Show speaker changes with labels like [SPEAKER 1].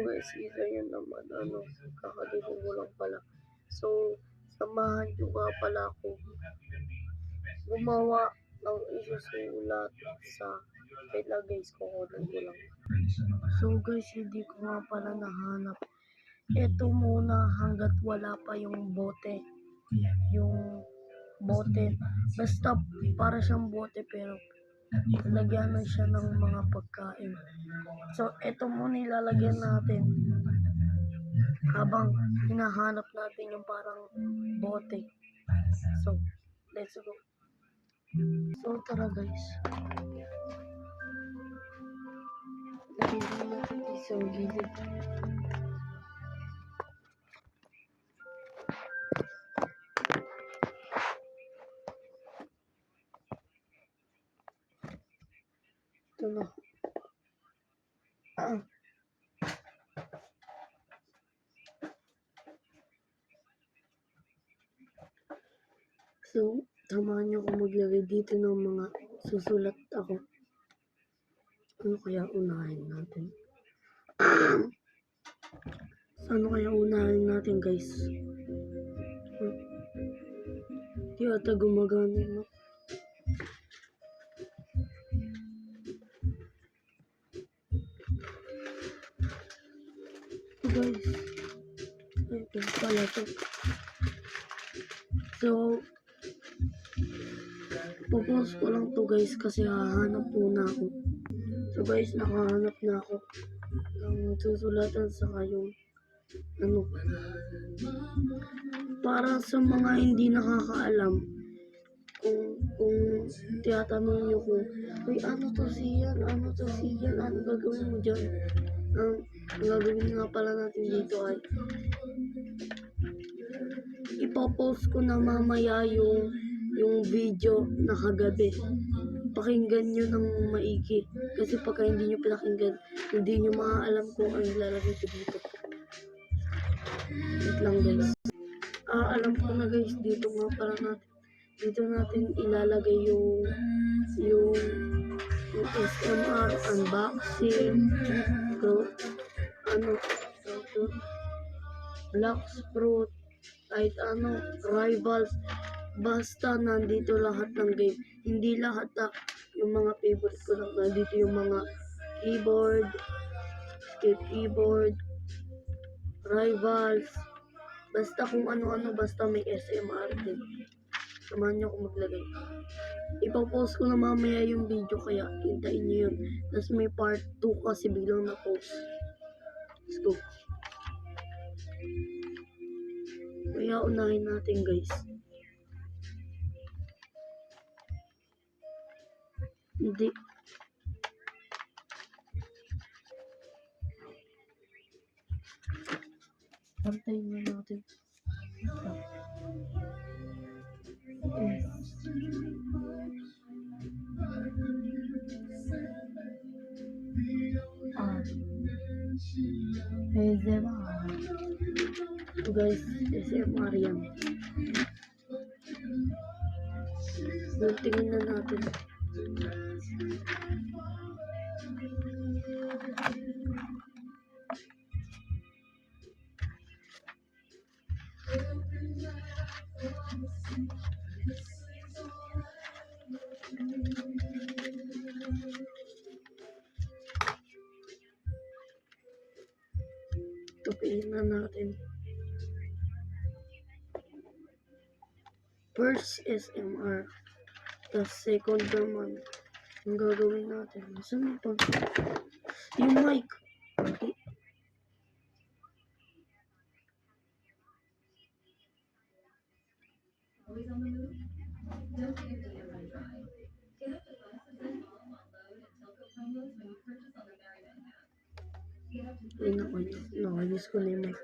[SPEAKER 1] guys, isa yun naman, kakalimutan ko lang pala. So, samahan nyo nga pala ako gumawa ng isusulat sa, wait lang guys, kukunin ko lang. So guys, hindi ko nga pala nahanap. Ito muna hanggat wala pa yung bote. Yung bote, basta para siyang bote pero lagyan na siya ng mga pagkain. So, ito muna ilalagyan natin habang hinahanap natin yung parang bote. So, let's go. So, tara guys. Lagyan natin sa gilid. Ito na. So, samahan niyo ako maglagay dito ng mga susulat ako. Ano kaya unahin natin? So, ano kaya unahin natin guys? Di ata gumagana no? Guys, ito pala to. So, pupost ko lang to guys kasi hahanap muna ako. So guys, nakahanap na ako ng susulatan sa kayong para sa mga hindi nakakaalam kung tiyatanong nyo kung uy, ano to siyan, ano gagawin mo dyan. Ang gagawin nga pala natin dito ay ipopost ko na mamaya yung video na kagabi. Pakinggan nyo ng maigi kasi pagka hindi nyo pinakinggan, hindi nyo maaalam kung ano ilalagay ko dito. Wait lang guys. Alam ko na guys, dito nga pala natin ilalagay yung SMR unboxing, Black Fruit, kahit Rivals, basta nandito lahat ng game. Hindi lahat yung mga favorite ko lang, nandito yung mga keyboard, escape keyboard, Rivals, basta kung ano-ano, basta may SMR din. Samahan nyo ako maglagay. Ipopost ko na mamaya yung video kaya hintayin nyo yun. Tapos may part 2 kasi biglang na-post. Let's go. Kaya unahin natin guys. Hindi. Pantayin na natin. SMR. Guys, SMR yan. Tingnan na natin. Tupiin na natin. First SMR. The second naman. Ang gagawin natin. Saan pa? Yung mic.
[SPEAKER 2] Always on the move? Don't get your data run dry. Get up to 5% off on load and telco promos when you purchase on the Merryman app.
[SPEAKER 1] Ay, nakayos ko na yung mic.